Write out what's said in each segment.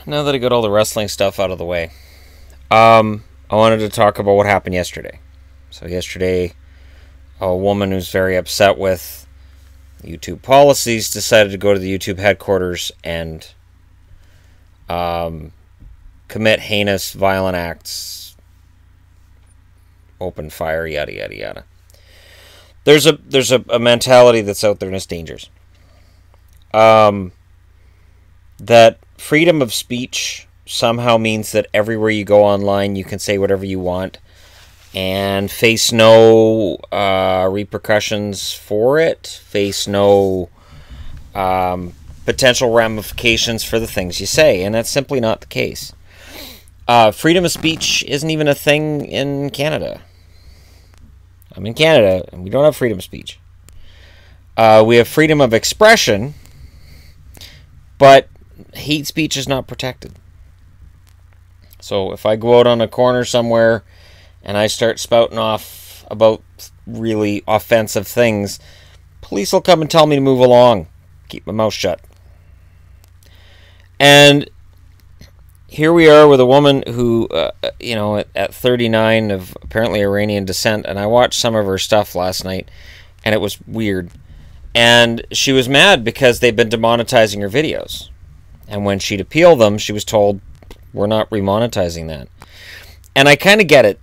now that I got all the wrestling stuff out of the way, I wanted to talk about what happened yesterday. So yesterday, a woman who's very upset with YouTube policies decided to go to the YouTube headquarters and commit heinous, violent acts, open fire, yada yada yada. There's a mentality that's out there and it's dangerous. That freedom of speech somehow means that everywhere you go online you can say whatever you want and face no repercussions for it, face no potential ramifications for the things you say, and that's simply not the case. Freedom of speech isn't even a thing in Canada. I'm in Canada, and we don't have freedom of speech. We have freedom of expression, but hate speech is not protected. So if I go out on a corner somewhere and I start spouting off about really offensive things, police will come and tell me to move along. Keep my mouth shut. And here we are with a woman who, at 39, of apparently Iranian descent, and I watched some of her stuff last night, and it was weird. And she was mad because they've been demonetizing her videos. And when she'd appeal them, she was told, we're not remonetizing that. And I kind of get it.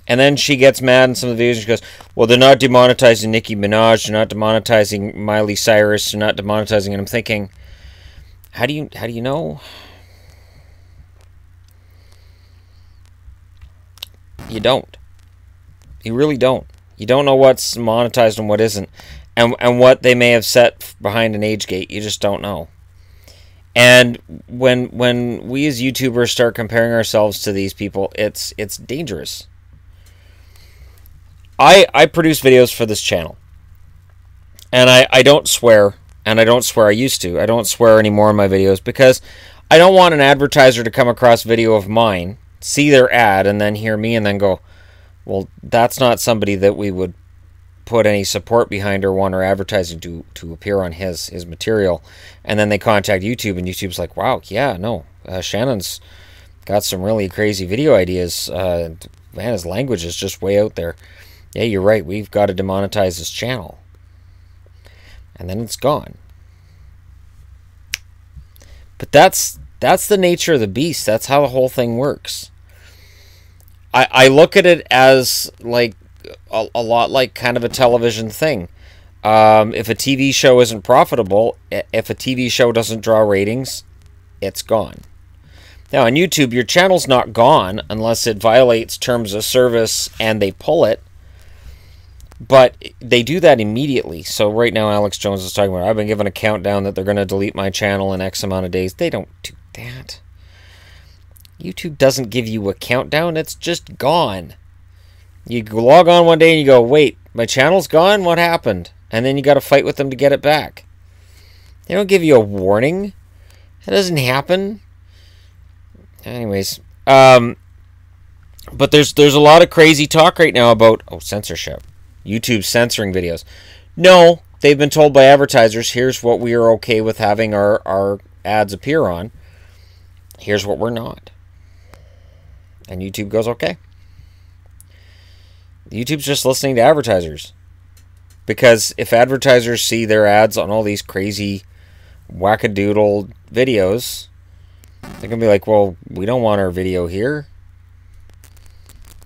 And then she gets mad in some of the videos and she goes, well, they're not demonetizing Nicki Minaj, they're not demonetizing Miley Cyrus, they're not demonetizing. And I'm thinking, how do you know? You don't. You really don't. You don't know what's monetized and what isn't. And what they may have set behind an age gate, you just don't know. And when we as YouTubers start comparing ourselves to these people, it's dangerous. I produce videos for this channel. And I don't swear, and I don't swear I used to. I don't swear anymore in my videos because I don't want an advertiser to come across video of mine, see their ad, and then hear me and then go, well, that's not somebody that we would put any support behind or want our advertising to appear on his material. And then they contact YouTube, and YouTube's like, wow, yeah, no, Shannon's got some really crazy video ideas. Man, his language is just way out there. Yeah, you're right, we've got to demonetize this channel. And then it's gone. But that's the nature of the beast. That's how the whole thing works. I look at it as like a lot like kind of a television thing. If a TV show isn't profitable, if a TV show doesn't draw ratings, it's gone. Now on YouTube, your channel's not gone unless it violates terms of service and they pull it. But they do that immediately. So right now Alex Jones is talking about, I've been given a countdown that they're going to delete my channel in X amount of days. They don't do that. YouTube doesn't give you a countdown. It's just gone. You log on one day and you go, wait, my channel's gone? What happened? And then you got to fight with them to get it back. They don't give you a warning. That doesn't happen. Anyways, but there's a lot of crazy talk right now about censorship. YouTube censoring videos. No, they've been told by advertisers, here's what we are okay with having our ads appear on. Here's what we're not. And YouTube goes, okay. YouTube's just listening to advertisers. Because if advertisers see their ads on all these crazy wackadoodle videos, they're going to be like, well, we don't want our video here.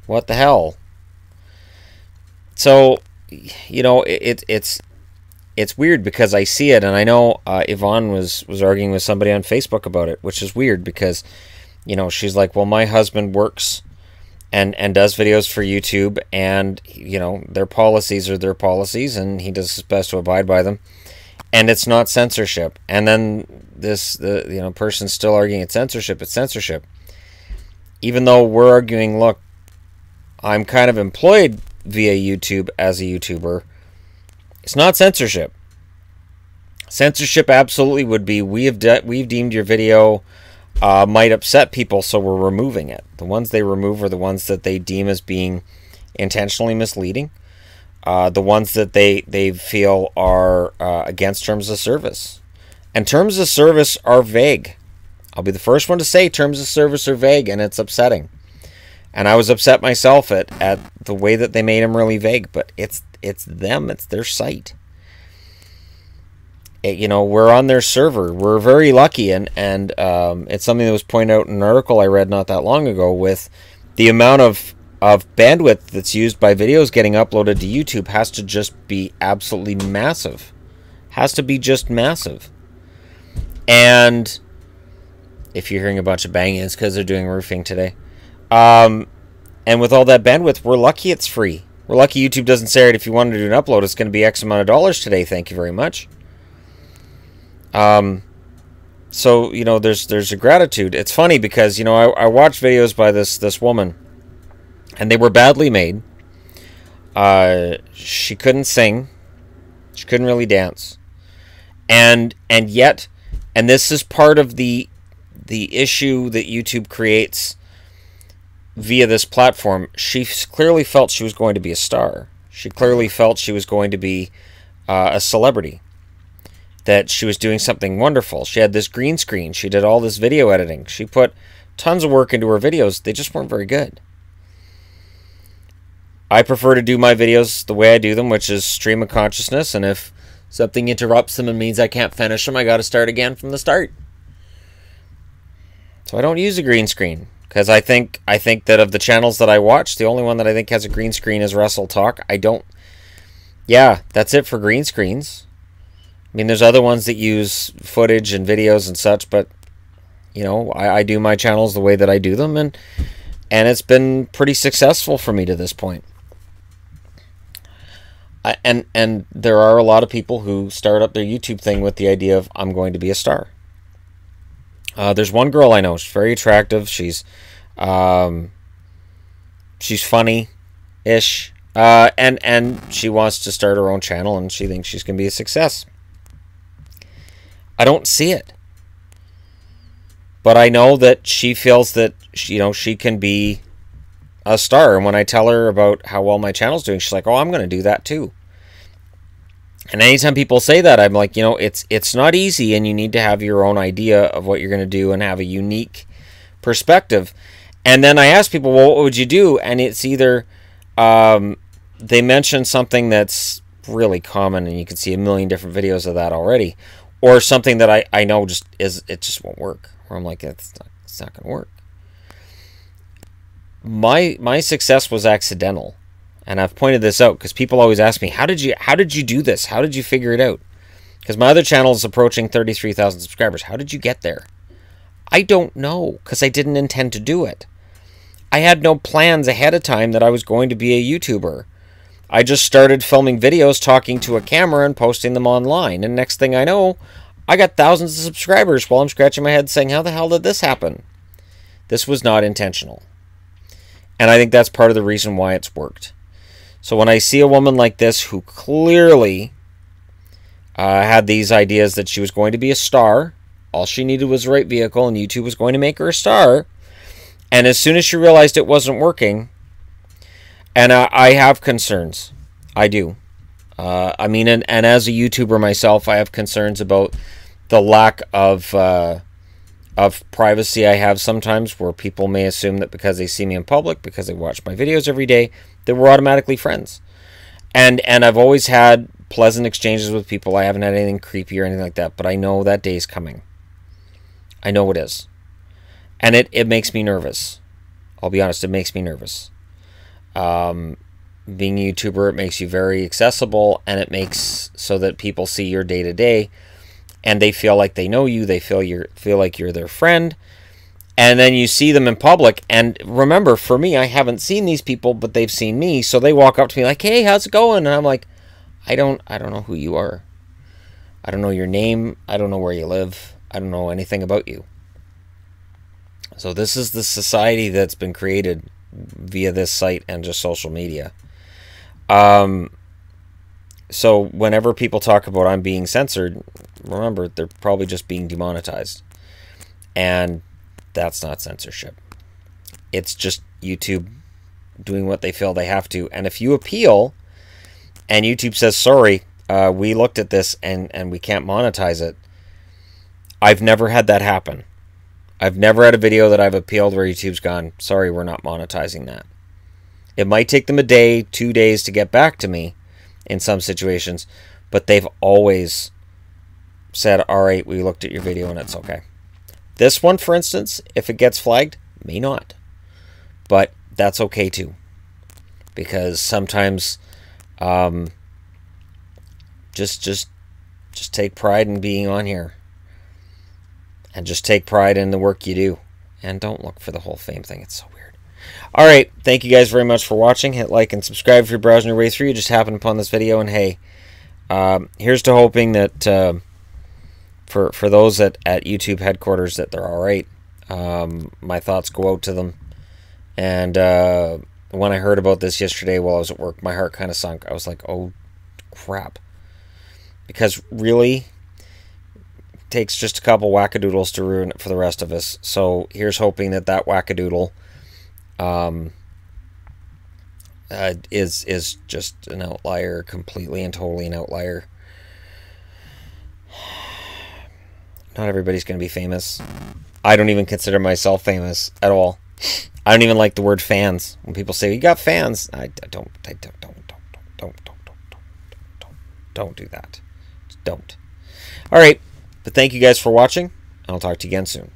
What the hell? So, it's weird because I see it, and I know Yvonne was arguing with somebody on Facebook about it, which is weird because, she's like, well, my husband works and does videos for YouTube, and, their policies are their policies, and he does his best to abide by them, and it's not censorship. And then the person's still arguing it's censorship. Even though we're arguing, look, I'm kind of employed via YouTube as a YouTuber, it's not censorship. Censorship absolutely would be, we've deemed your video might upset people, so we're removing it. The ones they remove are the ones that they deem as being intentionally misleading, the ones that they feel are against terms of service. And terms of service are vague. I'll be the first one to say terms of service are vague, and it's upsetting. And I was upset myself at the way that they made them really vague, but it's them, it's their site. You know, we're on their server. We're very lucky, and it's something that was pointed out in an article I read not that long ago, with the amount of bandwidth that's used by videos getting uploaded to YouTube has to just be absolutely massive. Has to be just massive. And if you're hearing a bunch of banging, it's because they're doing roofing today. And with all that bandwidth, we're lucky it's free. We're lucky YouTube doesn't say, if you wanted to do an upload, it's going to be X amount of dollars today. Thank you very much. So, you know, there's a gratitude. It's funny because, you know, I watched videos by this woman, and they were badly made. She couldn't sing. She couldn't really dance. And yet, and this is part of the issue that YouTube creates via this platform, she clearly felt she was going to be a star. She clearly felt she was going to be a celebrity. That she was doing something wonderful. She had this green screen. She did all this video editing. She put tons of work into her videos. They just weren't very good. I prefer to do my videos the way I do them, which is stream of consciousness, and if something interrupts them and means I can't finish them, I got to start again from the start. So I don't use a green screen, because I think that of the channels that I watch, the only one that I think has a green screen is Russell Talk. Yeah, that's it for green screens. I mean, there's other ones that use footage and videos and such, but, you know, I do my channels the way that I do them, and it's been pretty successful for me to this point. And there are a lot of people who start up their YouTube thing with the idea of, I'm going to be a star. There's one girl I know. She's very attractive. She's funny-ish, and she wants to start her own channel, and she thinks she's going to be a success. I don't see it. But I know that she feels that, you know, she can be a star. And when I tell her about how well my channel's doing, she's like, oh, I'm going to do that too. And anytime people say that, I'm like, you know, it's not easy, and you need to have your own idea of what you're going to do and have a unique perspective. And then I ask people, well, what would you do? And it's either they mention something that's really common, and you can see a million different videos of that already, or something that I know it just won't work. Or I'm like, it's not going to work. My success was accidental, and I've pointed this out because people always ask me, how did you do this? How did you figure it out? Because my other channel is approaching 33,000 subscribers. How did you get there? I don't know, because I didn't intend to do it. I had no plans ahead of time that I was going to be a YouTuber. I just started filming videos, talking to a camera, and posting them online. And next thing I know, I got thousands of subscribers while I'm scratching my head saying, how the hell did this happen? This was not intentional. And I think that's part of the reason why it's worked. So when I see a woman like this who clearly had these ideas that she was going to be a star, all she needed was the right vehicle, and YouTube was going to make her a star. And as soon as she realized it wasn't working, and I have concerns. I do. I mean, and as a YouTuber myself, I have concerns about the lack of privacy I have sometimes, where people may assume that because they see me in public, because they watch my videos every day, that we're automatically friends. And I've always had pleasant exchanges with people. I haven't had anything creepy or anything like that, but I know that day's coming. I know it is. And it makes me nervous. I'll be honest, it makes me nervous. Being a YouTuber, it makes you very accessible, and it makes so that people see your day-to-day, and they feel like they know you, they feel like you're their friend, and then you see them in public, and remember, for me, I haven't seen these people, but they've seen me, so they walk up to me like, hey, how's it going? And I'm like, I don't know who you are. I don't know your name, I don't know where you live, I don't know anything about you. So this is the society that's been created via this site and just social media. So whenever people talk about I'm being censored, remember, they're probably just being demonetized. And that's not censorship. It's just YouTube doing what they feel they have to. And if you appeal and YouTube says, sorry, we looked at this and we can't monetize it, I've never had that happen. I've never had a video that I've appealed where YouTube's gone, sorry, we're not monetizing that. It might take them a day, 2 days to get back to me in some situations, but they've always said, all right, we looked at your video and it's okay. This one, for instance, if it gets flagged, may not. But that's okay too. Because sometimes just take pride in being on here. And just take pride in the work you do. And don't look for the whole fame thing. It's so weird. All right. Thank you guys very much for watching. Hit like and subscribe if you're browsing your way through. You just happened upon this video. And hey, here's to hoping that for those at YouTube headquarters that they're all right. My thoughts go out to them. And when I heard about this yesterday while I was at work, my heart kind of sunk. I was like, oh, crap. Because really, it takes just a couple wackadoodles to ruin it for the rest of us. So here's hoping that wackadoodle is just an outlier, completely and totally an outlier. Not everybody's going to be famous. I don't even consider myself famous at all. I don't even like the word fans. When people say, you got fans, I don't do that. Just don't. All right. But thank you guys for watching. I'll talk to you again soon.